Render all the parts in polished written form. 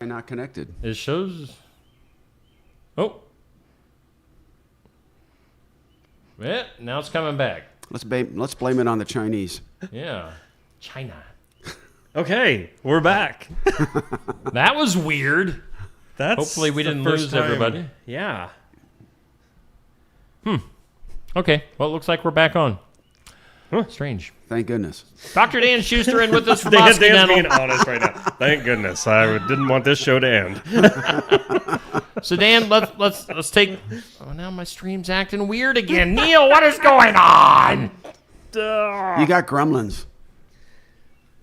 Not connected. It shows. Oh. Yeah, now it's coming back. Let's blame it on the Chinese. Yeah. China. Okay, we're back. That was weird. That's Hopefully we the didn't first lose time. everybody. Yeah. Okay, well, it looks like we're back on. Huh. Strange. Thank goodness. Dr. Dan Schuster in with us from Dan's Osky being Dental. honest right now. Thank goodness. I didn't want this show to end. So Dan, let's take. Oh, now my stream's acting weird again. Neil, what is going on? You got gremlins.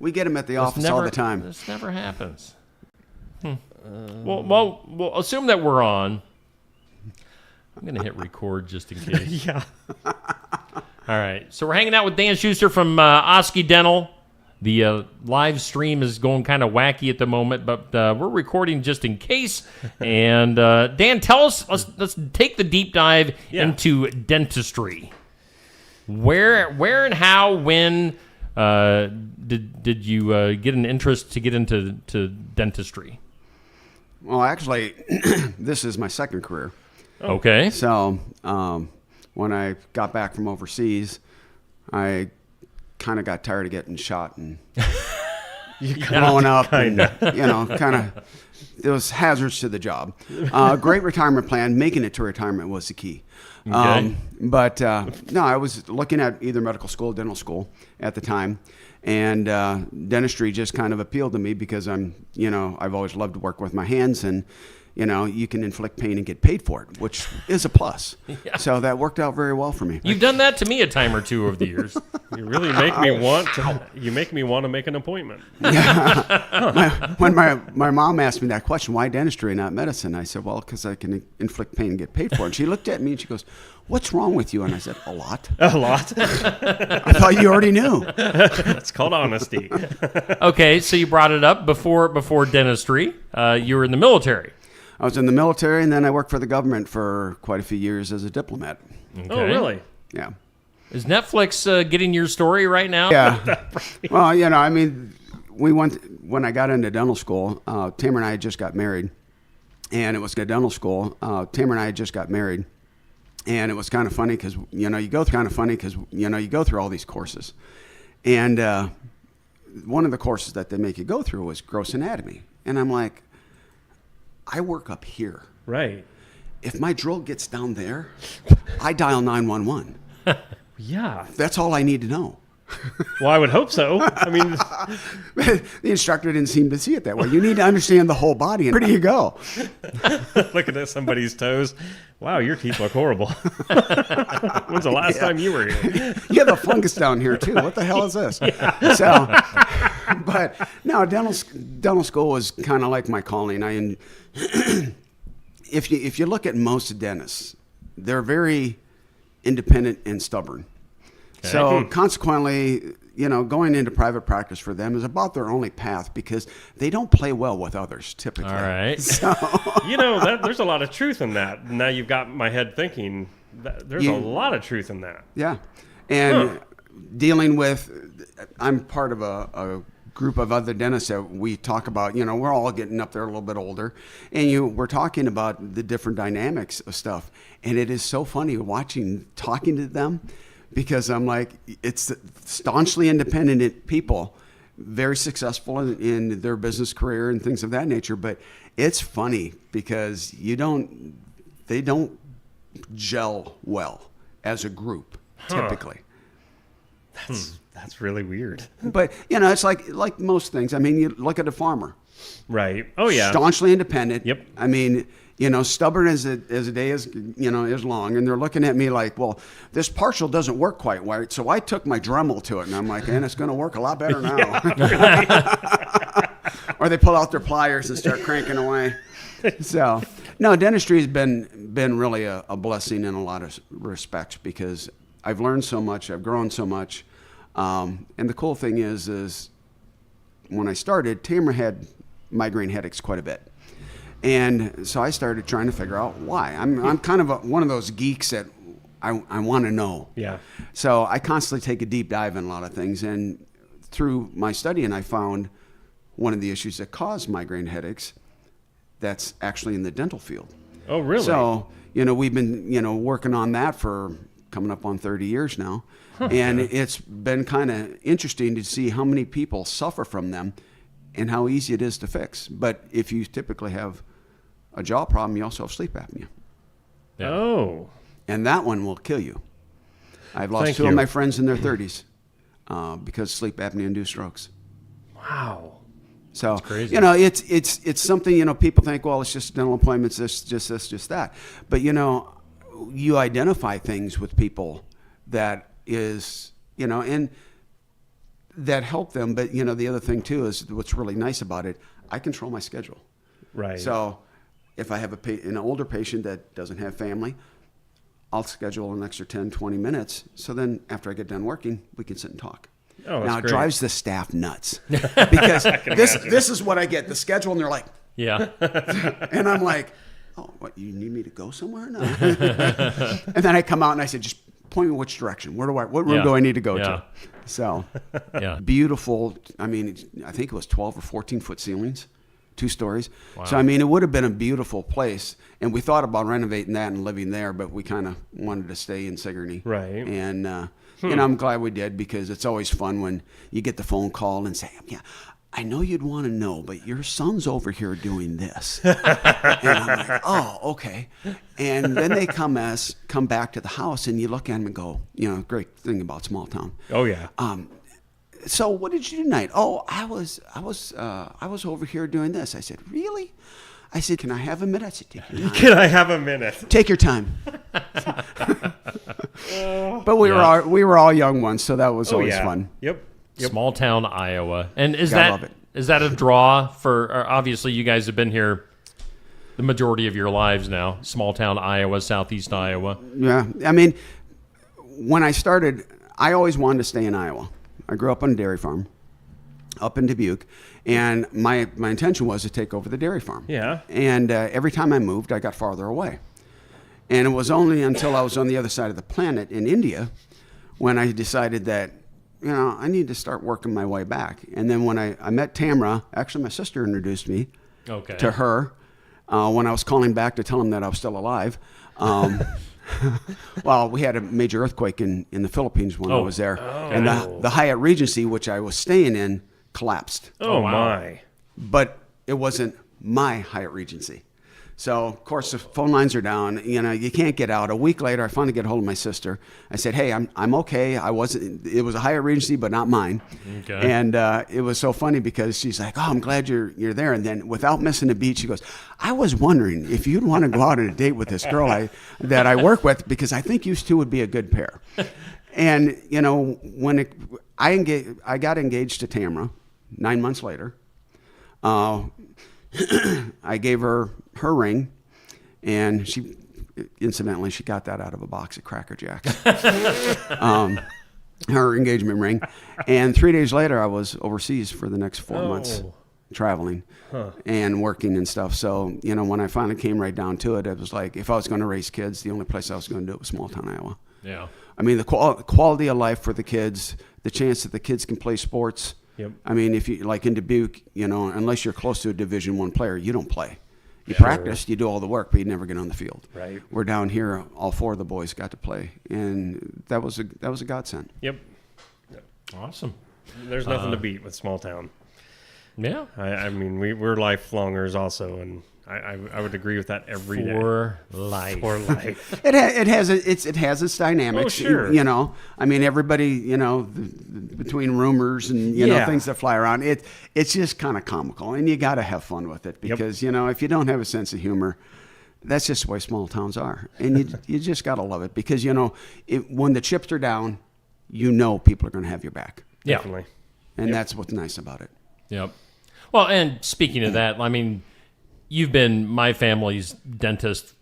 We get them at the office all the time. This never happens. Well, we'll assume that we're on. I'm going to hit record just in case. Yeah. All right. So we're hanging out with Dan Schuster from Osky Dental. The live stream is going kind of wacky at the moment, but we're recording just in case. And Dan, tell us, let's take the deep dive into dentistry. Where and how, when did you get an interest to get into dentistry? Well, actually, this is my second career. Okay. So when I got back from overseas, I kind of got tired of getting shot and blowing up. And, kind of, there was hazards to the job. Great retirement plan. Making it to retirement was the key. Okay. No, I was looking at either medical school or dental school at the time. And dentistry just kind of appealed to me because I've always loved to work with my hands, and you can inflict pain and get paid for it, which is a plus. Yeah. So that worked out very well for me. You've done that to me a time or two over the years. You really make me want to. You make me want to make an appointment. Yeah. When my mom asked me that question, why dentistry and not medicine? I said, well, because I can inflict pain and get paid for it. And she looked at me and she goes, what's wrong with you? And I said, a lot. A lot. I thought you already knew. That's called honesty. Okay, so you brought it up before dentistry. You were in the military. I was in the military, and then I worked for the government for quite a few years as a diplomat. Okay. Oh, really? Yeah. Is Netflix getting your story right now? Yeah. Well, when I got into dental school, Tamara and I had just got married, and it was a dental school. Tamara and I had just got married, and it was kind of funny because, you go through all these courses. And one of the courses that they make you go through was gross anatomy. And I'm like, I work up here. Right. If my drill gets down there, I dial 911. Yeah. That's all I need to know. Well, I would hope so. I mean, the instructor didn't seem to see it that way. You need to understand the whole body, and where do you go? looking at somebody's toes. Wow, your teeth look horrible. When's the last time you were here? You have a fungus down here too. What the hell is this? Yeah. So, but no, dental school was kind of like my calling. If you look at most dentists, they're very independent and stubborn. Okay. So consequently, going into private practice for them is about their only path because they don't play well with others typically. All right. So there's a lot of truth in that. Now you've got my head thinking. There's a lot of truth in that. Yeah, and dealing with, I'm part of a group of other dentists that we talk about. We're all getting up there a little bit older, and we're talking about the different dynamics of stuff, and it is so funny talking to them. Because I'm like, it's staunchly independent people, very successful in their business career and things of that nature. But it's funny because they don't gel well as a group typically. That's really weird. But it's like most things. I mean, you look at a farmer, right? Oh yeah, staunchly independent. Yep. I mean, stubborn as a day is long, and they're looking at me like, well, this partial doesn't work quite right, so I took my Dremel to it, and I'm like, and it's going to work a lot better now. Or they pull out their pliers and start cranking away. So, no, dentistry has been really a blessing in a lot of respects because I've learned so much, I've grown so much, and the cool thing is when I started, Tamara had migraine headaches quite a bit. And so I started trying to figure out why. I'm kind of one of those geeks that I want to know. Yeah. So I constantly take a deep dive in a lot of things. And through my studying, I found one of the issues that caused migraine headaches that's actually in the dental field. Oh, really? So, we've been, working on that for coming up on 30 years now. And it's been kind of interesting to see how many people suffer from them and how easy it is to fix. But if you typically have a jaw problem, you also have sleep apnea. Yeah. Oh. And that one will kill you. I've lost Thank two you. of my friends in their 30s because sleep apnea-induced strokes. Wow. So, crazy. it's something, people think, well, it's just dental appointments, just that. But, you identify things with people that is, and that help them. But, the other thing, too, is what's really nice about it, I control my schedule. Right. So if I have an older patient that doesn't have family, I'll schedule an extra 10, 20 minutes. So then after I get done working, we can sit and talk. Oh, that's now, it great. drives the staff nuts because this is what I get, the schedule, and they're like, Yeah. and I'm like, oh, what, you need me to go somewhere now? And then I come out and I said, just point me which direction. What room do I need to go to? So Yeah. beautiful. I mean, I think it was 12 or 14 foot ceilings, 2 stories. Wow. So, I mean, it would have been a beautiful place. And we thought about renovating that and living there, but we kind of wanted to stay in Sigourney. Right. And, I'm glad we did because it's always fun when you get the phone call and say, yeah, I know you'd want to know, but your son's over here doing this. And I'm like, oh, okay. And then they come back to the house and you look at them and go, great thing about small town. Oh, yeah. So what did you do tonight? Oh, I was over here doing this. I said, really? I said, can I have a minute? I said, take your time. Can I have a minute? Take your time. But we were all young ones, so that was always fun. Yep. Small town Iowa. And Gotta love it. is that a draw for, obviously you guys have been here the majority of your lives now, small town Iowa, southeast Iowa. Yeah. I mean, when I started, I always wanted to stay in Iowa. I grew up on a dairy farm up in Dubuque, and my intention was to take over the dairy farm. Yeah. And every time I moved, I got farther away. And it was only until I was on the other side of the planet in India when I decided that, I need to start working my way back. And then when I met Tamra, actually my sister introduced me to her when I was calling back to tell him that I was still alive. Well, we had a major earthquake in the Philippines when I was there. And the Hyatt Regency, which I was staying in, collapsed. Oh, wow. my. But it wasn't my Hyatt Regency. So, of course, the phone lines are down. You can't get out. A week later, I finally get a hold of my sister. I said, hey, I'm okay. It was a Hyatt Regency, but not mine. Okay. And it was so funny because she's like, oh, I'm glad you're there. And then without missing a beat, she goes, I was wondering if you'd want to go out on a date with this girl that I work with because I think you two would be a good pair. And, when I got engaged to Tamra 9 months later. I gave her ring, and she got that out of a box of Cracker Jacks. Her engagement ring. And 3 days later, I was overseas for the next 4 months, traveling and working and stuff. So, when I finally came right down to it, it was like, if I was going to raise kids, the only place I was going to do it was small town Iowa. Yeah. I mean, the quality of life for the kids, the chance that the kids can play sports. Yep. I mean, if you like in Dubuque, unless you're close to a Division I player, you don't play. You practice, you do all the work, but you never get on the field. Right. We're down here, all 4 of the boys got to play, and that was a godsend. Yep. Awesome. There's nothing to beat with small town. Yeah. I mean, we're lifelongers also, and I would agree with that every day. For life. For life. It has its dynamics. Oh, sure. I mean, everybody, between rumors and things that fly around, it's just kind of comical, and you got to have fun with it because if you don't have a sense of humor, that's just the way small towns are, and you just got to love it because when the chips are down, people are going to have your back. Yeah. Definitely. And that's what's nice about it. Yep. Well, and speaking of that, I mean, you've been my family's dentist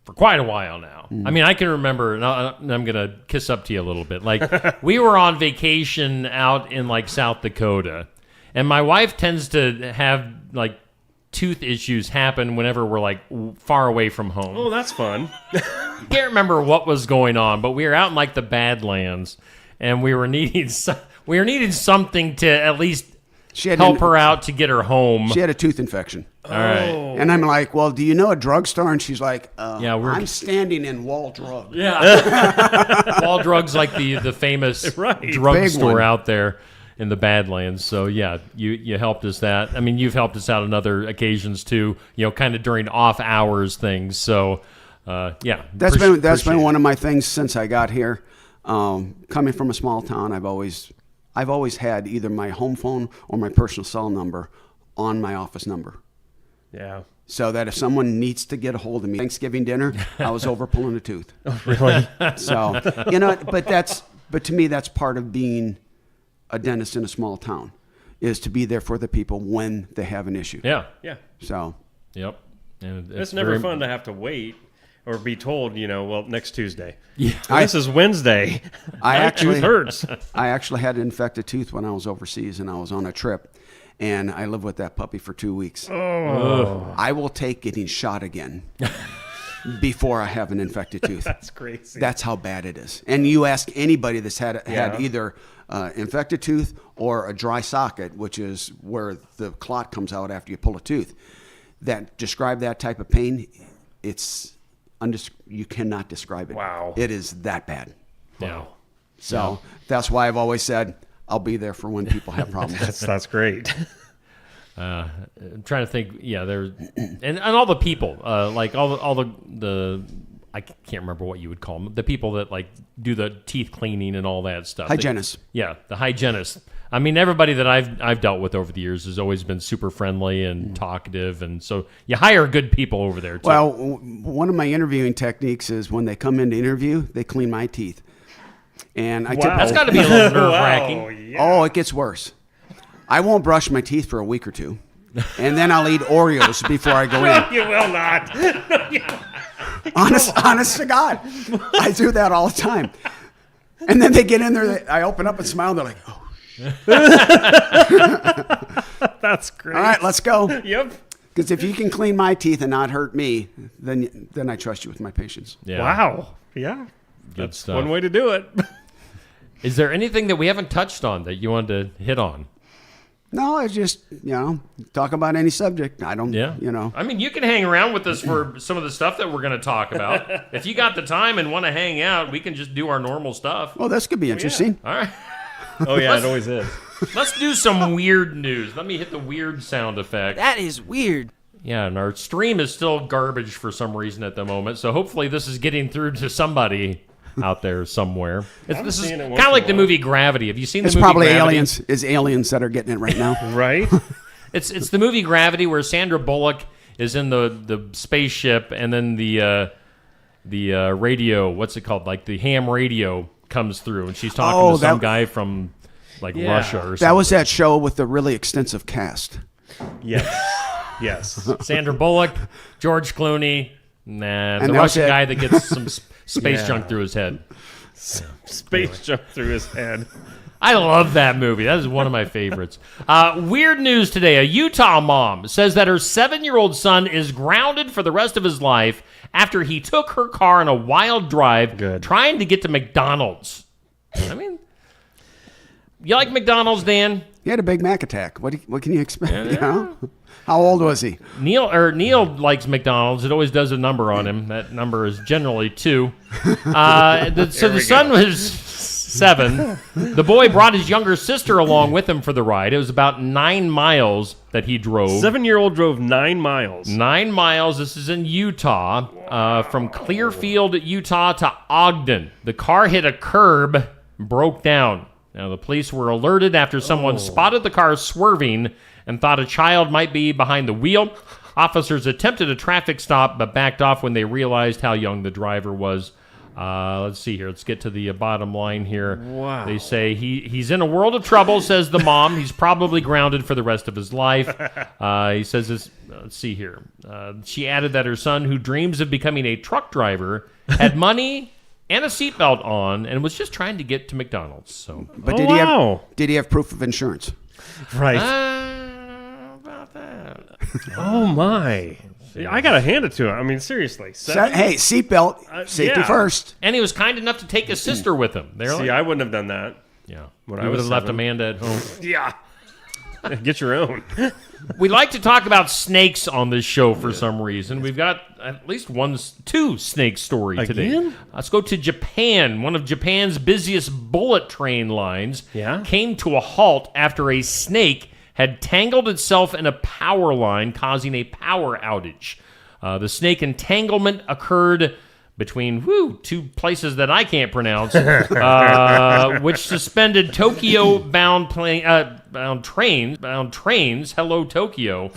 for quite a while now. I mean, I can remember, and I'm going to kiss up to you a little bit. Like, we were on vacation out in, South Dakota, and my wife tends to have, tooth issues happen whenever we're, far away from home. Oh, that's fun. Can't remember what was going on, but we were out in, the Badlands, and we were needing something to at least help her out to get her home. She had a tooth infection. All right. And I'm like, well, do you know a drugstore? And she's like, Yeah, I'm standing in Wall Drug. Yeah. Wall Drug's like the famous Right. drugstore Big one. out there in the Badlands. So, yeah, you helped us that. I mean, you've helped us out on other occasions, too, kind of during off-hours things. So, yeah. That's appreciate been it. one of my things since I got here. Coming from a small town, I've always had either my home phone or my personal cell number on my office number. Yeah. So that if someone needs to get a hold of me, Thanksgiving dinner, I was over pulling a tooth. Really? So, but to me, that's part of being a dentist in a small town, is to be there for the people when they have an issue. Yeah. Yeah. So, Yep. And It's never fun to have to wait or be told, well, next Tuesday. Yeah. This is Wednesday. My tooth hurts. I actually had an infected tooth when I was overseas and I was on a trip, and I lived with that puppy for 2 weeks. Oh. I will take getting shot again before I have an infected tooth. That's crazy. That's how bad it is. And you ask anybody that's had either infected tooth or a dry socket, which is where the clot comes out after you pull a tooth, that describe that type of pain, you cannot describe it. Wow. It is that bad. Yeah. So that's why I've always said I'll be there for when people have problems. That's great. I'm trying to think. Yeah, there, and all the people, like all the I can't remember what you would call them. The people that like do the teeth cleaning and all that stuff. Hygienists. The hygienists. I mean, everybody that I've dealt with over the years has always been super friendly and talkative, and so you hire good people over there too. Well, one of my interviewing techniques is when they come in to interview, they clean my teeth. And I That's got to be a little nerve wracking. Wow, yeah. Oh, it gets worse. I won't brush my teeth for a week or two, and then I'll eat Oreos before I go in. You will not. Honest to God, I do that all the time. And then they get in there, I open up and smile, and they're like, "Oh, That's great. all right, let's go." Yep. Because if you can clean my teeth and not hurt me, then I trust you with my patients. Yeah. Wow. Yeah. Good stuff. One way to do it. Is there anything that we haven't touched on that you wanted to hit on? No, I just talk about any subject. I don't. Yeah. I mean, you can hang around with us for some of the stuff that we're going to talk about. If you got the time and want to hang out, we can just do our normal stuff. Well, this could be interesting. All right. Oh, yeah, it always is. Let's do some weird news. Let me hit the weird sound effect. That is weird. Yeah, and our stream is still garbage for some reason at the moment, so hopefully this is getting through to somebody out there somewhere. This is seen it kind once of in like a the while. movie Gravity. Have you seen It's the movie probably Gravity? aliens that are getting it right now. Right? It's the movie Gravity where Sandra Bullock is in the spaceship, and then the radio, what's it called? Like the ham radio comes through, and she's talking to some guy from like Russia or something. That was that show with the really extensive cast. Yes. Yes. Sandra Bullock, George Clooney, the that was Russian it. guy that gets some space Yeah. junk through his head. Space jumped through his head. I love that movie. That is one of my favorites. Weird news today. A Utah mom says that her 7-year-old son is grounded for the rest of his life after he took her car on a wild drive trying to get to McDonald's. I mean, you like McDonald's, Dan? He had a Big Mac attack. What can you expect? How old was he? Neil likes McDonald's. It always does a number on him. That number is generally 2. So the son was 7. The boy brought his younger sister along with him for the ride. It was about 9 miles that he drove. 7-year-old drove 9 miles. 9 miles. This is in Utah, from Clearfield, Utah to Ogden. The car hit a curb, broke down. Now, the police were alerted after someone spotted the car swerving and thought a child might be behind the wheel. Officers attempted a traffic stop but backed off when they realized how young the driver was. Let's see here. Let's get to the bottom line here. Wow. They say he's in a world of trouble, says the mom. He's probably grounded for the rest of his life. He says this. Let's see here. She added that her son, who dreams of becoming a truck driver, had money and a seatbelt on and was just trying to get to McDonald's. So, But wow. did he have proof of insurance? Right. about that. Oh, my. I got to hand it to him. I mean, seriously. Hey, seatbelt, safety yeah. first. And he was kind enough to take his sister with him. They're See, like, I wouldn't have done that. yeah. When I I would was have left 7. Amanda at home. Yeah. Get your own. We like to talk about snakes on this show for some reason. We've got at least two snake stories today. Again? Let's go to Japan. One of Japan's busiest bullet train lines came to a halt after a snake had tangled itself in a power line, causing a power outage. The snake entanglement occurred between two places that I can't pronounce, which suspended Tokyo-bound trains. Hello, Tokyo.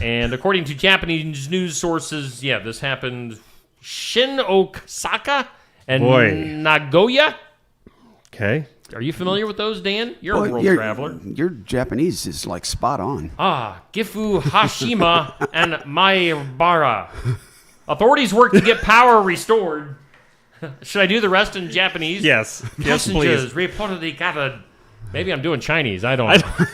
And according to Japanese news sources, this happened Shin Osaka and Nagoya. Okay. Are you familiar with those, Dan? You're a world traveler. Your Japanese is like spot on. Gifu, Hashima, and Maibara. Authorities work to get power restored. Should I do the rest in Japanese? Yes. Yes, Passengers please. reportedly gathered. Maybe I'm doing Chinese. I don't know.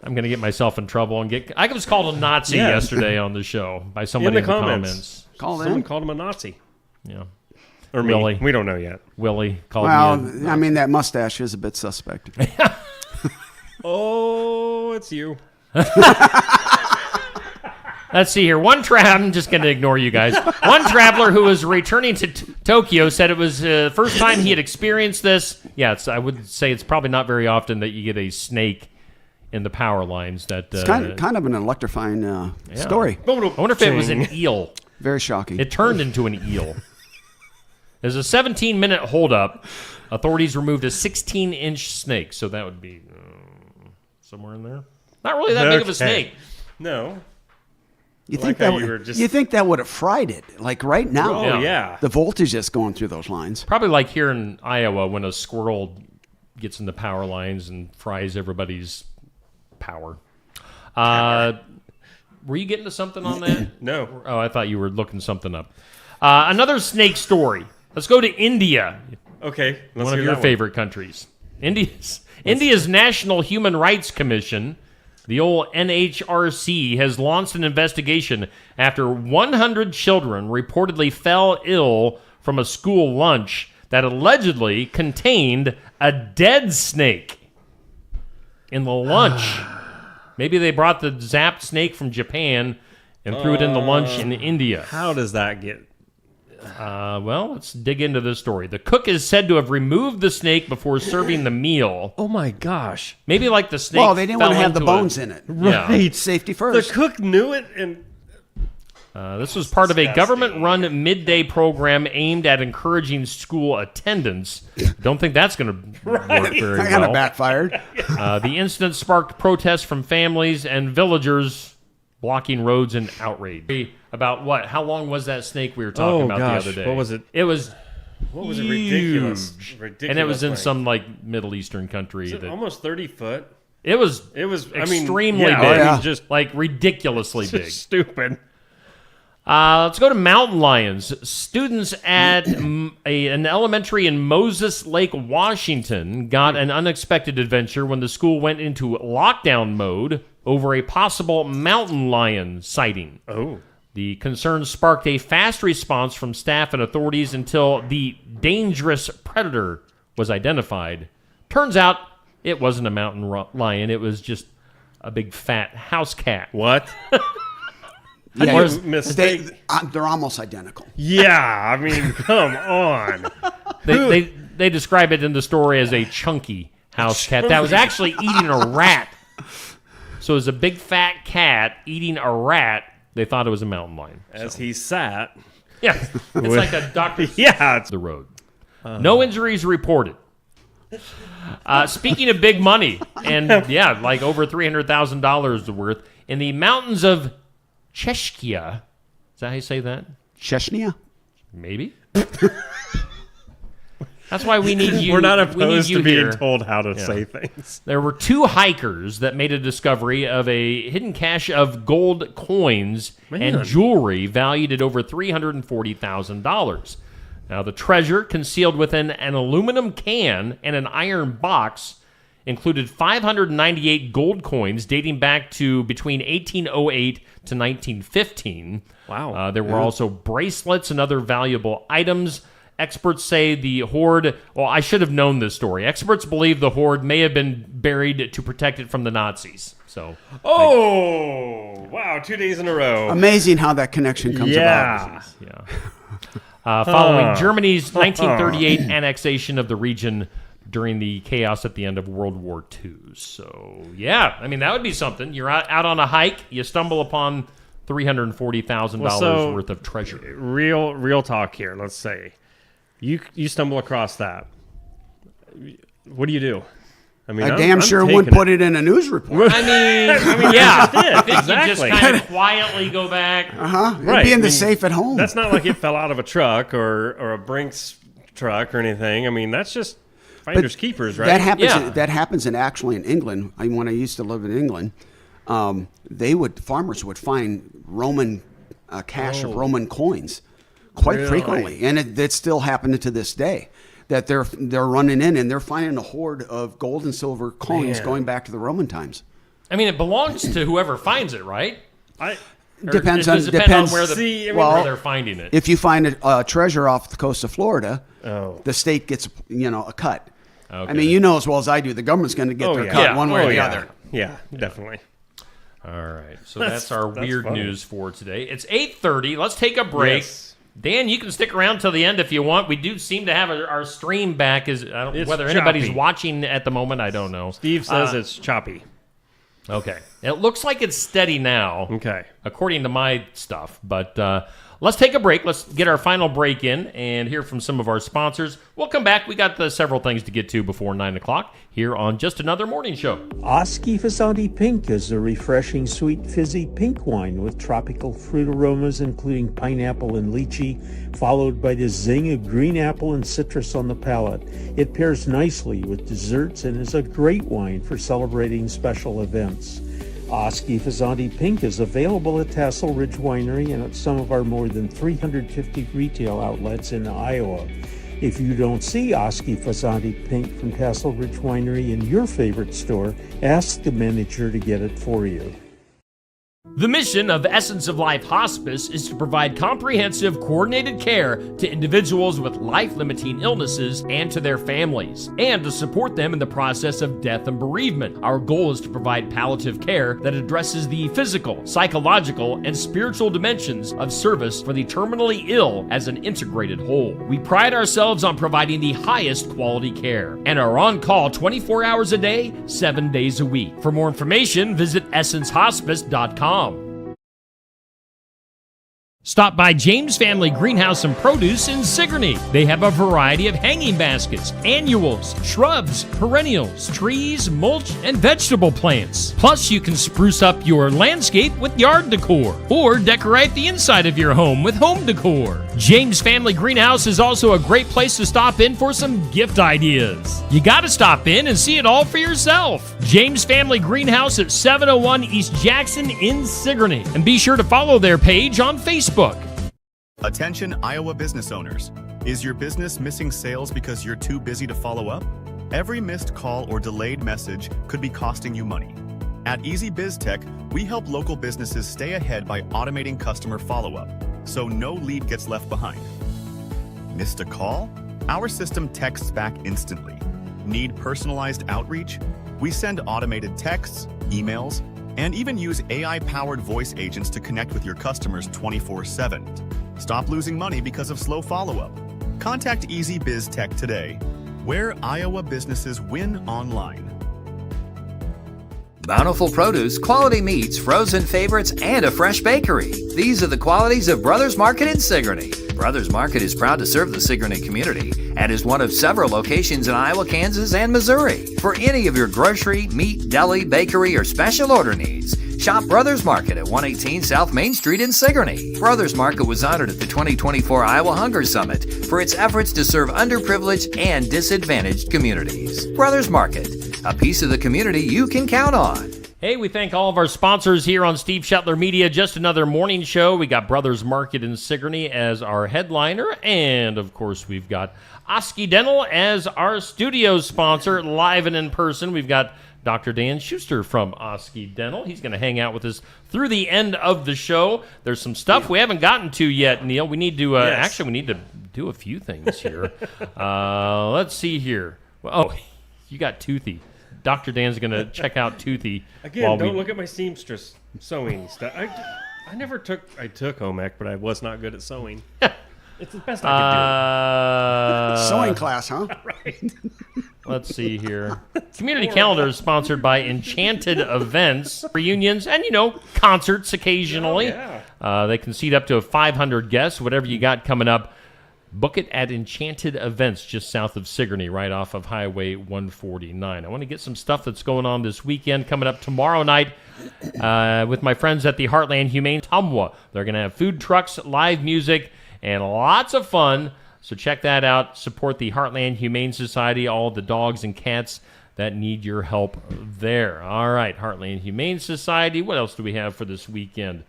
I'm going to get myself in trouble I was called a Nazi yesterday on the show by somebody in the comments. Someone called him a Nazi. Yeah. Or me. Willie. We don't know yet. Willie called me. I mean, that mustache is a bit suspect. Oh, it's you. Let's see here. I'm just going to ignore you guys. One traveler who was returning to Tokyo said it was the first time he had experienced this. I would say it's probably not very often that you get a snake in the power lines. It's kind of an electrifying story. I wonder if it was an eel. Very shocking. It turned into an eel. There's a 17-minute holdup. Authorities removed a 16-inch snake, so that would be somewhere in there. Not really that big of a snake. No. You think that would have fried it? Like right now? Oh, yeah. The voltage is going through those lines. Probably like here in Iowa when a squirrel gets in the power lines and fries everybody's power. Were you getting to something on that? No. Oh, I thought you were looking something up. Another snake story. Let's go to India. Okay. One of your favorite countries. India's National Human Rights Commission, the old NHRC, has launched an investigation after 100 children reportedly fell ill from a school lunch that allegedly contained a dead snake in the lunch. Maybe they brought the zapped snake from Japan and threw it in the lunch in India. How does that get... Well, let's dig into this story. The cook is said to have removed the snake before serving the meal. Oh, my gosh. Maybe like the snake. Well, they didn't want to have the bones in it. Right. Safety first. The cook knew it, and... This was part of a government-run midday program aimed at encouraging school attendance. Don't think that's going to work very well. That kind of backfired. The incident sparked protests from families and villagers blocking roads and outrage. About what? How long was that snake we were talking about the other day? What was it? It was What was it? Ridiculous. And it was in length. some like Middle Eastern country. That, almost 30 foot. It was extremely big. I mean, just like ridiculously big. Stupid. Let's go to mountain lions. Students at an elementary in Moses Lake, Washington, got an unexpected adventure when the school went into lockdown mode over a possible mountain lion sighting. Oh. The concern sparked a fast response from staff and authorities until the dangerous predator was identified. Turns out it wasn't a mountain lion. It was just a big fat house cat. What? Yeah, mistake. They're almost identical. Yeah, I mean, come on. They describe it in the story as a chunky house cat that was actually eating a rat. So it was a big fat cat eating a rat. They thought it was a mountain lion. As he sat. Yeah, it's like a doctor. Yeah. The road. No injuries reported. Speaking of big money, and yeah, like over $300,000 worth, in the mountains of Chechnya. Is that how you say that? Chechnya? Maybe. That's why we need you. We're not opposed to being here. told how to say things. There were two hikers that made a discovery of a hidden cache of gold coins and jewelry valued at over $340,000. Now, the treasure, concealed within an aluminum can and an iron box, included 598 gold coins dating back to between 1808 to 1915. Wow. There were also bracelets and other valuable items, Experts say the hoard, well, I should have known this story. Experts believe the hoard may have been buried to protect it from the Nazis. So, wow, 2 days in a row. Amazing how that connection comes about. Yeah. Following Germany's 1938 annexation of the region during the chaos at the end of World War II. So, yeah, I mean, that would be something. You're out on a hike, you stumble upon $340,000 worth of treasure. Real talk here. Let's say you stumble across that. What do you do? I mean, I'm sure wouldn't put it in a news report. I mean, yeah, exactly. You just kind of quietly go back. Right, be in the safe at home. That's not like it fell out of a truck or a Brinks truck or anything. I mean, that's just finders keepers, right? That happens actually in England. When I used to live in England, farmers would find Roman cache of Roman coins quite frequently, and it still happening to this day. That they're running in and they're finding a hoard of gold and silver coins going back to the Roman times. I mean, it belongs to whoever finds it, right? Depends on where where they're finding it. If you find a treasure off the coast of Florida, the state gets a cut. Okay. I mean, as well as I do, the government's going to get their cut one way or the other. Yeah, definitely. All right, so that's our weird news for today. It's 8:30. Let's take a break. Yes. Dan, you can stick around till the end if you want. We do seem to have our stream back. Whether anybody's watching at the moment, I don't know. Steve says it's choppy. Okay. It looks like it's steady now. Okay. According to my stuff. But let's take a break. Let's get our final break in and hear from some of our sponsors. We'll come back. We got several things to get to before 9 o'clock here on Just Another Morning Show. Osky Fazanti Pink is a refreshing, sweet, fizzy pink wine with tropical fruit aromas including pineapple and lychee, followed by the zing of green apple and citrus on the palate. It pairs nicely with desserts and is a great wine for celebrating special events. Osky Fazanti Pink is available at Tassel Ridge Winery and at some of our more than 350 retail outlets in Iowa. If you don't see Osky Fazanti Pink from Tassel Ridge Winery in your favorite store, ask the manager to get it for you. The mission of Essence of Life Hospice is to provide comprehensive, coordinated care to individuals with life-limiting illnesses and to their families, and to support them in the process of death and bereavement. Our goal is to provide palliative care that addresses the physical, psychological, and spiritual dimensions of service for the terminally ill as an integrated whole. We pride ourselves on providing the highest quality care and are on call 24 hours a day, 7 days a week. For more information, visit essencehospice.com. Stop by James Family Greenhouse and Produce in Sigourney. They have a variety of hanging baskets, annuals, shrubs, perennials, trees, mulch, and vegetable plants. Plus, you can spruce up your landscape with yard decor or decorate the inside of your home with home decor. James Family Greenhouse is also a great place to stop in for some gift ideas. You gotta stop in and see it all for yourself. James Family Greenhouse at 701 East Jackson in Sigourney. And be sure to follow their page on Facebook. Attention Iowa business owners. Is your business missing sales because you're too busy to follow up? Every missed call or delayed message could be costing you money. At Easy Biz Tech, we help local businesses stay ahead by automating customer follow-up, so no lead gets left behind. Missed a call? Our system texts back instantly. Need personalized outreach? We send automated texts, emails, and even use AI-powered voice agents to connect with your customers 24/7. Stop losing money because of slow follow-up. Contact Easy Biz Tech today, where Iowa businesses win online. Bountiful produce, quality meats, frozen favorites, and a fresh bakery. These are the qualities of Brothers Market in Sigourney. Brothers Market is proud to serve the Sigourney community and is one of several locations in Iowa, Kansas, and Missouri. For any of your grocery, meat, deli, bakery, or special order needs, shop Brothers Market at 118 South Main Street in Sigourney. Brothers Market was honored at the 2024 Iowa Hunger Summit for its efforts to serve underprivileged and disadvantaged communities. Brothers Market, a piece of the community you can count on. Hey, we thank all of our sponsors here on Steve Shetler Media. Just Another Morning Show. We got Brothers Market in Sigourney as our headliner. And, of course, we've got Osky Dental as our studio sponsor, live and in person. We've got Dr. Dan Schuster from Osky Dental. He's going to hang out with us through the end of the show. There's some stuff we haven't gotten to yet, Neil. We need to actually we need to do a few things here. Let's see here. Oh, you got Toothy. Dr. Dan's going to check out Toothy. Again, don't look at my seamstress sewing stuff. I took home ec, but I was not good at sewing. It's the best I Sewing class, huh? Right. Let's see here. Community calendar is sponsored by Enchanted Events, reunions, and, concerts occasionally. Oh, yeah. They can seat up to 500 guests, whatever you got coming up. Book it at Enchanted Events, just south of Sigourney, right off of Highway 149. I want to get some stuff that's going on this weekend, coming up tomorrow night with my friends at the Heartland Humane Tumwa. They're going to have food trucks, live music, and lots of fun. So check that out. Support the Heartland Humane Society, all the dogs and cats that need your help there. All right, Heartland Humane Society. What else do we have for this weekend?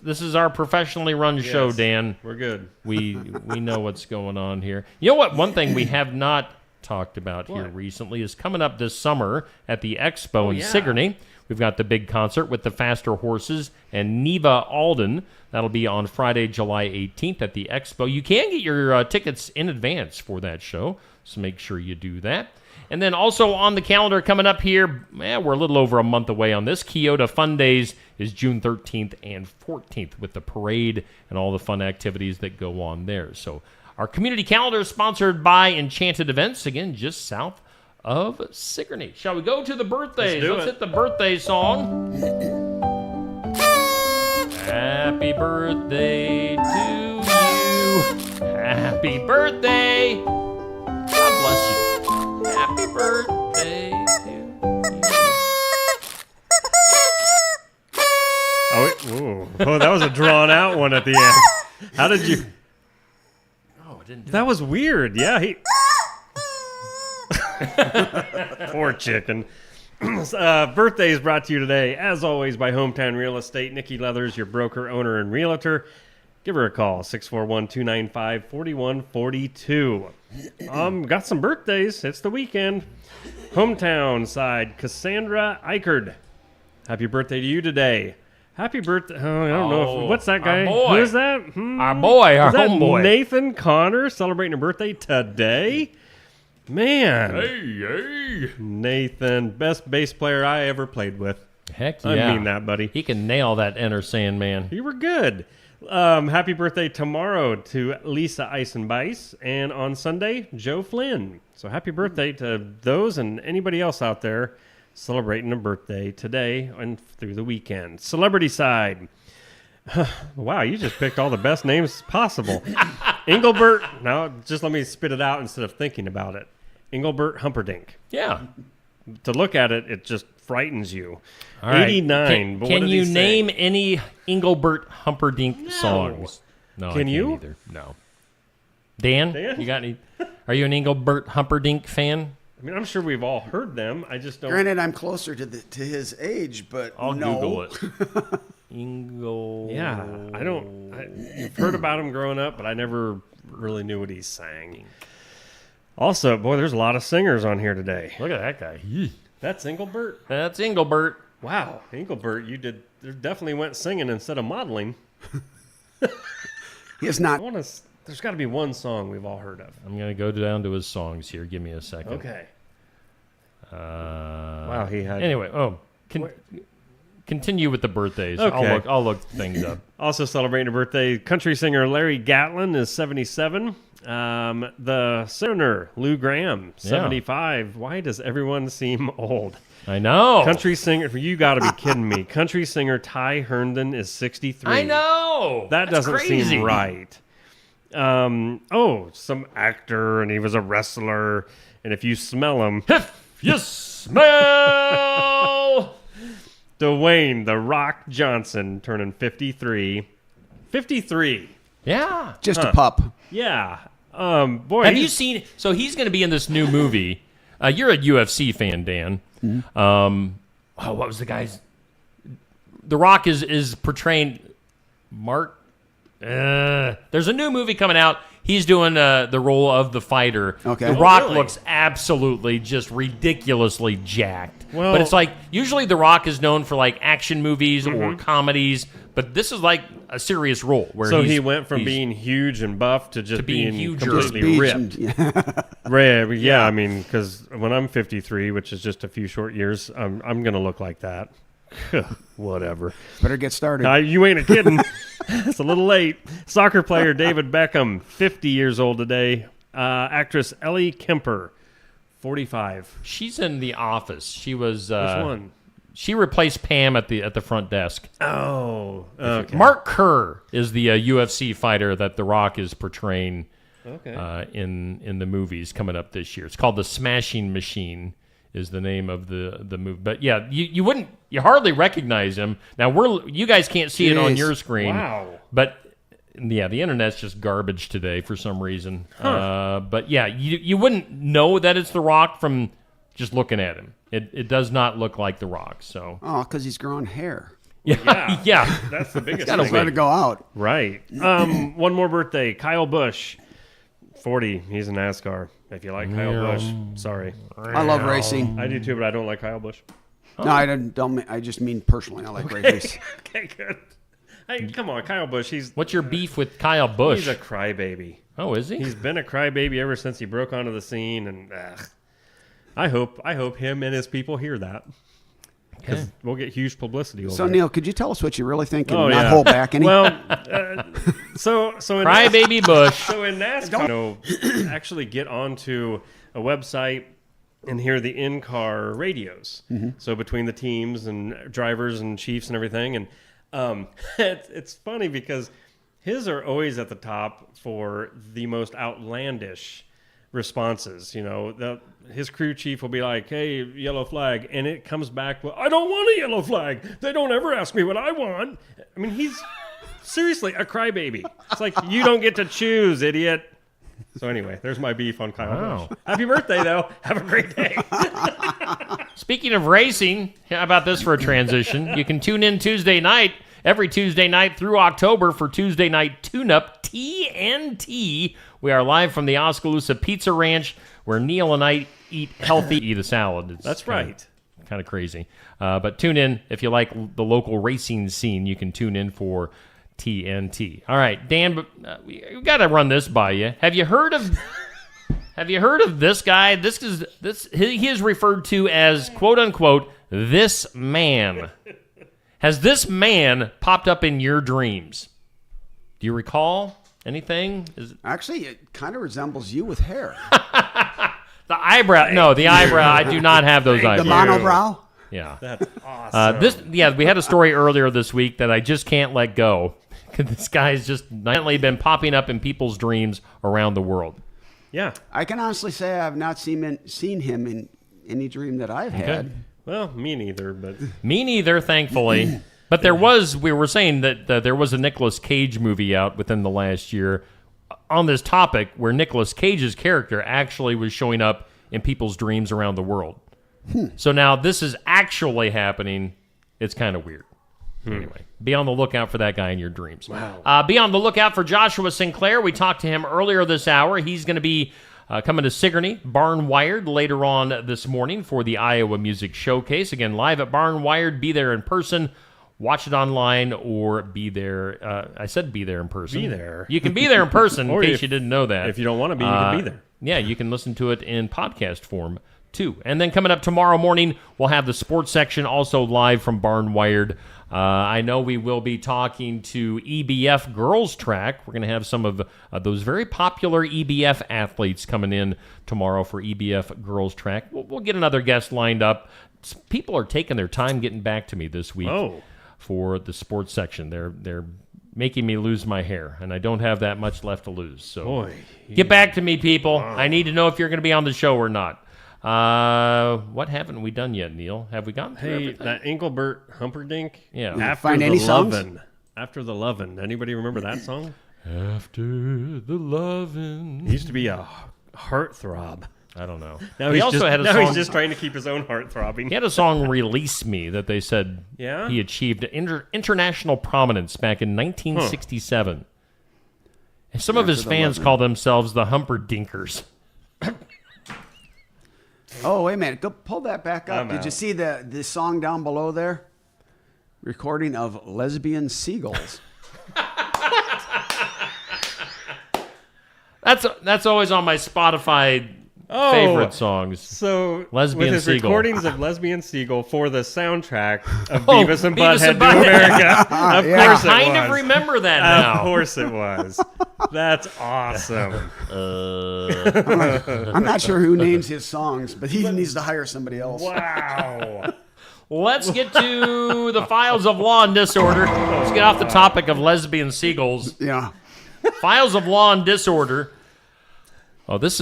This is our professionally run show, Dan. We're good. We know what's going on here. You know what? One thing we have not talked about here recently is coming up this summer at the Expo in Sigourney. We've got the big concert with the Faster Horses and Neva Alden. That'll be on Friday, July 18th at the Expo. You can get your tickets in advance for that show, so make sure you do that. And then also on the calendar coming up here, we're a little over a month away on this. Kyoto Fun Days is June 13th and 14th with the parade and all the fun activities that go on there. So our community calendar is sponsored by Enchanted Events, again, just south of Sigourney. Shall we go to the birthdays? Let's hit the birthday song. Happy birthday to you. Happy birthday. God bless you. Happy birthday to you. Oh, that was a drawn out one at the end. How did you? Oh, I didn't do That was weird. Yeah, he. Poor chicken. Birthday is brought to you today, as always, by Hometown Real Estate. Nikki Leathers, your broker, owner, and realtor. Give her a call, 641-295-4142. Got some birthdays. It's the weekend. Hometown side, Cassandra Eichard. Happy birthday to you today. Happy birthday. Oh, I don't know. What's that guy? Who is that? Our boy, our Is that homeboy. Nathan Connor celebrating a birthday today? Man. Hey. Nathan, best bass player I ever played with. Heck yeah. I mean that, buddy. He can nail that Enter Sandman. You were good. Happy birthday tomorrow to Lisa Eisenbeiss, and on Sunday, Joe Flynn. So happy birthday to those and anybody else out there celebrating a birthday today and through the weekend. Celebrity side. Wow, you just picked all the best names possible. Engelbert. Now, just let me spit it out instead of thinking about it. Engelbert Humperdinck. Yeah. To look at it, it just frightens you. All right. 89. But what Can did you he say? name any Engelbert Humperdinck songs? No, Can I you? can't either. No. Dan, you got any? Are you an Engelbert Humperdinck fan? I mean, I'm sure we've all heard them. I just don't. Granted, I'm closer to his age, but I'll no. Google it. Yeah, you've heard about him growing up, but I never really knew what he sang. Also, boy, there's a lot of singers on here today. Look at that guy. That's Engelbert? That's Engelbert. Wow, Engelbert, you definitely went singing instead of modeling. He is not. There's got to be one song we've all heard of. I'm going to go down to his songs here. Give me a second. Okay. Wow, he had... Anyway, continue with the birthdays. Okay. I'll look things up. Also celebrating a birthday, country singer Larry Gatlin is 77. The singer Lou Graham, 75. Yeah. Why does everyone seem old? I know. Country singer, you got to be kidding me. Country singer Ty Herndon is 63. I know. That That's doesn't crazy. seem right. Some actor, and he was a wrestler, and if you smell him... If you smell... Dwayne The Rock Johnson turning 53. 53. Yeah. Just a pup. Yeah. Boy, Have you seen... So he's going to be in this new movie. You're a UFC fan, Dan. Mm-hmm. What was the guy's... The Rock is portraying Mark... there's a new movie coming out. he's doing the role of the fighter. Okay. The Oh, Rock really? looks absolutely just ridiculously jacked. Well- but it's like usually The Rock is known for like action movies or comedies, but this is like a serious role where So he's, he went from he's- being huge and buff to just being being huger. completely Beach ripped. and- yeah. Right, yeah, I mean, because when I'm 53, which is just a few short years, I'm going to look like that. Whatever. Better get started. You ain't a kidding. It's a little late. Soccer player David Beckham, 50 years old today. Actress Ellie Kemper, 45. She's in The Office. She was Which one? She replaced Pam at the front desk. Oh, okay. Mark Kerr is the UFC fighter that The Rock is portraying Okay. in the movies coming up this year. It's called The Smashing Machine is the name of the movie. But yeah, you hardly recognize him. Now you guys can't see it on Jeez. your screen. Wow. But yeah, the internet's just garbage today for some reason. But yeah, you wouldn't know that it's The Rock from just looking at him. It does not look like The Rock. So Oh, because he's growing hair. yeah, yeah. That's the biggest Gotta thing. let it go out. Right. One more birthday. Kyle Busch, 40. He's in NASCAR. If you like Kyle Busch, sorry. I love racing. I do too, but I don't like Kyle Busch. No, I don't. I just mean personally. I like racing. Okay, good. Hey, come on, Kyle Busch. What's your beef with Kyle Busch? He's a crybaby. Oh, is he? He's been a crybaby ever since he broke onto the scene, and I hope him and his people hear that, because we'll get huge publicity over So it. Neil, could you tell us what you really think and Oh, not yeah. hold back any? Well, so in Crybaby Bush. So in NASCAR, actually get onto a website and hear the in-car radios. So between the teams and drivers and chiefs and everything, and it's funny because his are always at the top for the most outlandish responses. You know, his crew chief will be like, "Hey, yellow flag," and it comes back, "Well, I don't want a yellow flag. They don't ever ask me what I want." I mean, he's seriously a crybaby. It's like, you don't get to choose, idiot. So anyway, there's my beef on Kyle Busch. Happy birthday, though. Have a great day. Speaking of racing, how about this for a transition? You can tune in Tuesday night, every Tuesday night through October for Tuesday Night Tune-Up TNT. We are live from the Oskaloosa Pizza Ranch, where Neil and I eat healthy, eat a salad. It's That's right. Kind of crazy. But tune in if you like the local racing scene. You can tune in for TNT. All right, Dan, but we got to run this by you. Have you heard of this guy? He is referred to as, quote unquote, this man. Has this man popped up in your dreams? Do you recall anything? Actually, it kind of resembles you with hair. The eyebrow? No, the eyebrow. I do not have those The eyebrows. monobrow. Yeah. That's awesome. We had a story earlier this week that I just can't let go. This guy's just nightly been popping up in people's dreams around the world. Yeah. I can honestly say I have not seen him in any dream that I've had. Well, me neither, but Me neither, thankfully. But we were saying that there was a Nicolas Cage movie out within the last year on this topic where Nicolas Cage's character actually was showing up in people's dreams around the world. So now this is actually happening. It's kind of weird. Anyway, be on the lookout for that guy in your dreams. Wow. Be on the lookout for Joshua Sinclair. We talked to him earlier this hour. He's going to be coming to Sigourney, Barn Wired, later on this morning for the Iowa Music Showcase. Again, live at Barn Wired. Be there in person. Watch it online or be there. I said be there in person. Be there. You can be there in person in Or case if- you didn't know that. if you don't want to be, you can be there. Yeah, you can listen to it in podcast form too. And then coming up tomorrow morning, we'll have the sports section also live from Barn Wired. I know we will be talking to EBF girls track. We're going to have some of those very popular EBF athletes coming in tomorrow for EBF girls track. We'll get another guest lined up. People are taking their time getting back to me this week for the sports section. They're making me lose my hair, and I don't have that much left to lose. So get back to me, people. I need to know if you're going to be on the show or not. What haven't we done yet, Neil? Have we gotten through everything? That Engelbert Humperdinck. Yeah. After Find the any songs? lovin'. After the lovin'. Anybody remember that song? After the lovin'. He used to be a heartthrob. I don't know. Now He also had a song. he's just trying to keep his own heart throbbing. He had a song, "Release Me," that they said Yeah? he achieved international prominence back in 1967. Some of his After the fans Lebanon. call themselves the Humperdinkers. Oh, wait a minute. Go pull that back up. I'm Did you out. see the song down below there? Recording of Lesbian Seagulls. That's always on my Spotify favorite songs. So Lesbian with his Seagull. recordings of Lesbian Seagull for the soundtrack of Oh, Beavis and Beavis Butthead and to Butthead. America. Of Yeah. course it Kind was. of remember that Of now. course it was. That's awesome. I'm not sure who names his songs, but he needs to hire somebody else. Wow. Let's get to the files of law and disorder. Let's get off the topic of lesbian seagulls. Yeah. Files of law and disorder. Oh, this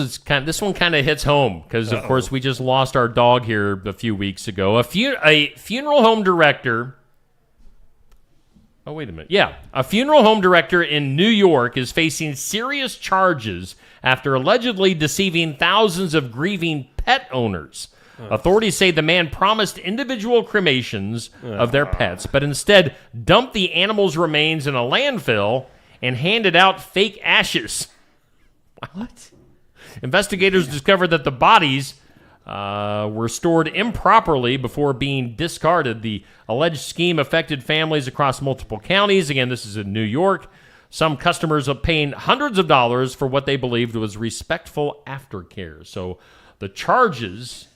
one kind of hits home because, of course, we just lost our dog here a few weeks ago. A funeral home director. Oh, wait a minute. Yeah, a funeral home director in New York is facing serious charges after allegedly deceiving thousands of grieving pet owners. Authorities say the man promised individual cremations of their pets, but instead dumped the animals' remains in a landfill and handed out fake ashes. What? Investigators discovered that the bodies were stored improperly before being discarded. The alleged scheme affected families across multiple counties. Again, this is in New York. Some customers are paying hundreds of dollars for what they believed was respectful aftercare. So the charges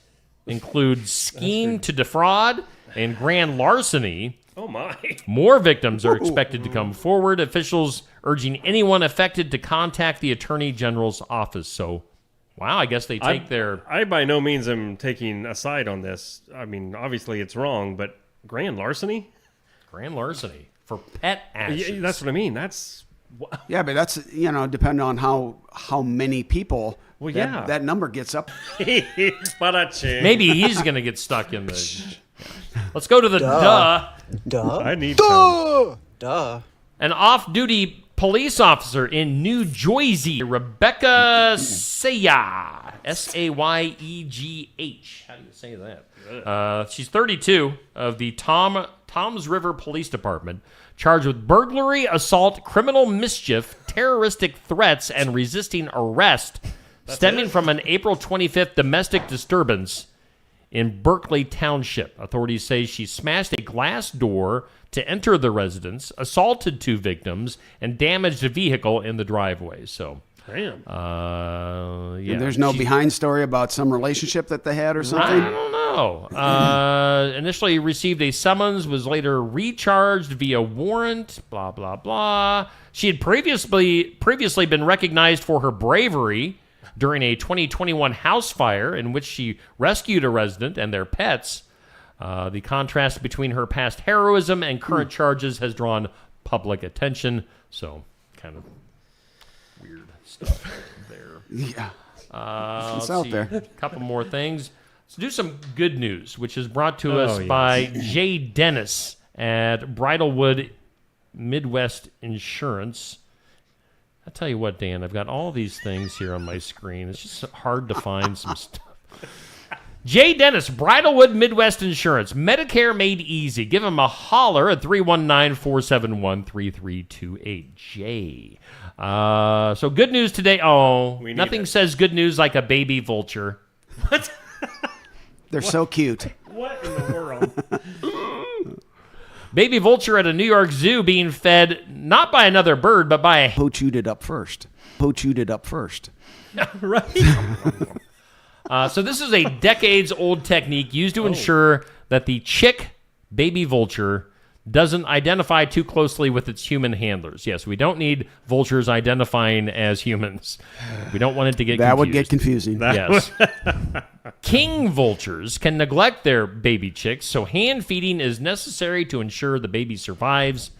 include scheme to defraud and grand larceny. Oh, my. More victims are expected to come forward. Officials urging anyone affected to contact the Attorney General's office. So, wow, I guess they take their... I by no means am taking a side on this. I mean, obviously it's wrong, but grand larceny? Grand larceny for pet ashes. Yeah, that's what I mean. That's... Yeah, but that's, depending on how many people Well, that, yeah. that number gets up. Ba-da-ching. Maybe he's going to get stuck in the... Let's go to the duh. I need some. Duh. An off-duty police officer in New Jersey, Rebecca Sayegh, Sayeghh. How do you say that? She's 32, of the Toms River Police Department, charged with burglary, assault, criminal mischief, terroristic threats, and resisting arrest, stemming from an April 25th domestic disturbance in Berkeley Township. Authorities say she smashed a glass door to enter the residence, assaulted two victims, and damaged a vehicle in the driveway. So, Damn. yeah. And there's no She- behind story about some relationship that they had or I something. don't know. Initially received a summons, was later recharged via warrant, blah, blah, blah. She had previously been recognized for her bravery during a 2021 house fire in which she rescued a resident and their pets. The contrast between her past heroism and current charges has drawn public attention. So, kind of weird stuff there. Yeah. Let's out see, there. A couple more things. Let's do some good news, which is brought to us yes. by Jay Dennis at Bridalwood Midwest Insurance. I tell you what, Dan, I've got all these things here on my screen. It's just hard to find some stuff. Jay Dennis, Bridalwood Midwest Insurance. Medicare made easy. Give him a holler at 319-471-3328. Jay. So good news today. Oh, We need nothing it. says good news like a baby vulture. They're so cute. What in the world? Baby vulture at a New York zoo being fed not by another bird, but by a Who chewed it up first? Who chewed it up first? So this is a decades-old technique used to ensure that the chick baby vulture doesn't identify too closely with its human handlers. Yes, we don't need vultures identifying as humans. We don't want it to get That would confused. get confusing. Yes. King vultures can neglect their baby chicks, so hand feeding is necessary to ensure the baby survives,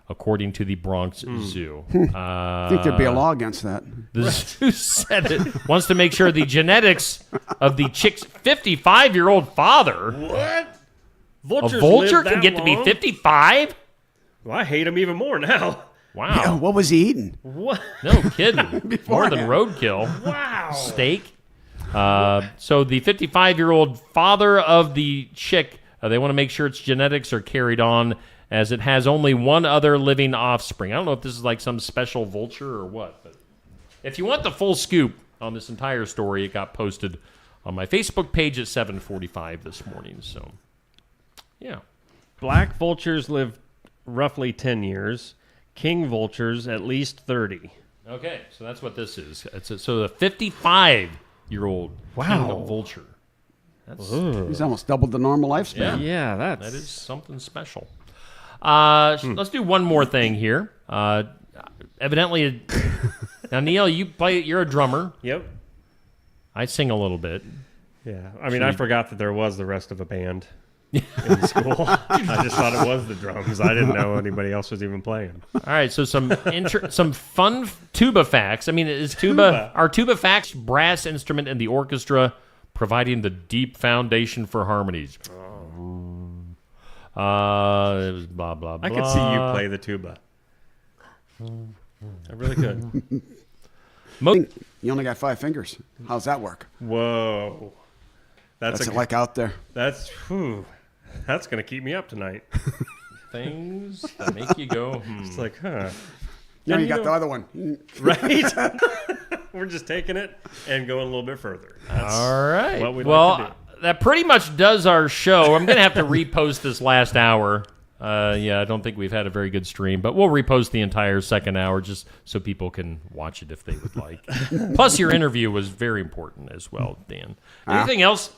according to the Bronx Zoo. I think there'd be a law against that. The zoo said it wants to make sure the genetics of the chick's 55-year-old father. What? A Vultures vulture live can that get to be long? 55? Well, I hate him even more now. Wow. Yeah, what was he eating? What? No kidding. More than roadkill. Wow. Steak. So the 55-year-old father of the chick, they want to make sure its genetics are carried on as it has only one other living offspring. I don't know if this is like some special vulture or what, but if you want the full scoop on this entire story, it got posted on my Facebook page at 7:45 this morning. So, yeah. Black vultures live roughly 10 years. King vultures at least 30. Okay, so that's what this is. So the 55-year-old king vulture. He's almost doubled the normal lifespan. Yeah, That is something special. Let's do one more thing here. Evidently, now Neil, you're a drummer. Yep. I sing a little bit. Yeah. I mean, I forgot that there was the rest of a band in school. I just thought it was the drums. I didn't know anybody else was even playing. All right, so some fun tuba facts. I mean, are tuba facts brass instrument in the orchestra, providing the deep foundation for harmonies? It was blah blah blah. I could see you play the tuba. I really could. You only got 5 fingers. How's that work? Whoa. That's like out there. That's going to keep me up tonight. Things that make you go, It's like, huh. Now you got the other one. Right? We're just taking it and going a little bit further. That's all right. what we'd like to do. That pretty much does our show. I'm going to have to repost this last hour. I don't think we've had a very good stream, but we'll repost the entire second hour just so people can watch it if they would like. Plus, your interview was very important as well, Dan. Anything else?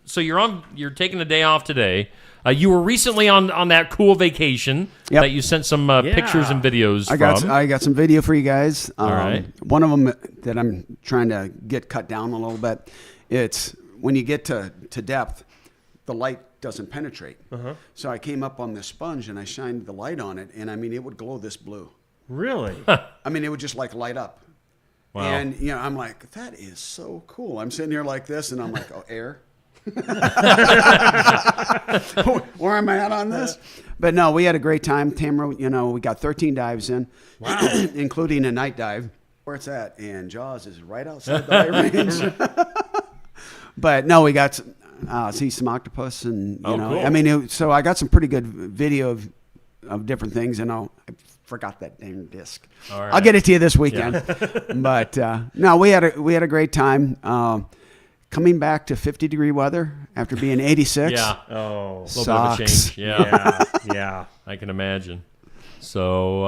So you're taking a day off today. You were recently on that cool vacation that you sent some pictures and videos from. I got some video for you guys. All right. One of them that I'm trying to get cut down a little bit. It's when you get to depth, the light doesn't penetrate. So I came up on this sponge and I shined the light on it, and I mean, it would glow this blue. Really? I mean, it would just like light up. Wow. And, I'm like, that is so cool. I'm sitting here like this, and I'm like, oh, air? Where am I at on this? But no, we had a great time. Tamara, we got 13 dives in, including a night dive. Where it's at, and Jaws is right outside the light range. But no, we got see some octopus, and cool. I mean, so I got some pretty good video of different things, and I forgot that dang disc. All right. I'll get it to you this weekend. But no, we had a great time. Coming back to 50-degree weather after being 86. Yeah. Oh. A little bit of a change. Yeah. I can imagine. So,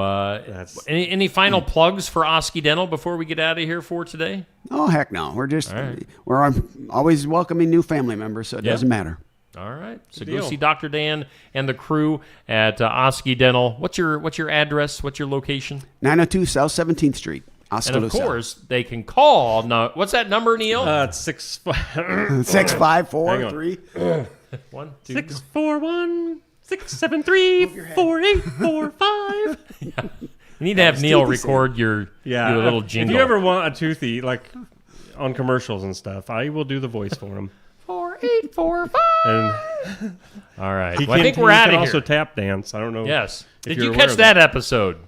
any final plugs for Osky Dental before we get out of here for today? Oh, heck no. We're always welcoming new family members, so it doesn't matter. All right. So go see Dr. Dan and the crew at Osky Dental. What's your address? What's your location? 902 South 17th Street. And of course, they can call. Now, what's that number, Neil? It's 6543 1, 2, 641 673 4845. You need to have Neil record your little jingle. If you ever want a toothy, like on commercials and stuff, I will do the voice for him. 4845. All right. I think we're out of here. Also tap dance. I don't know. Yes. Did you catch that episode?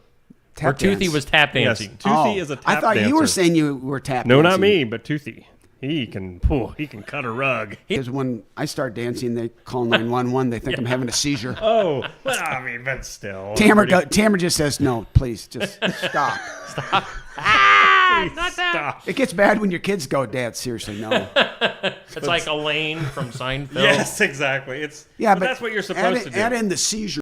Where Toothy dance. was tap dancing. Yes, Toothy is a tap dancer. I thought you were saying you were tap dancing. No, not me, but Toothy. He can cut a rug. Because when I start dancing, they call 911. They think I'm having a seizure. Oh, well, I mean, but still. Tamara just says, no, please, just stop. Stop. Not that. It gets bad when your kids go, Dad, seriously, no. It's like Elaine from Seinfeld. Yes, exactly. But that's what you're supposed to do. Add in the seizure.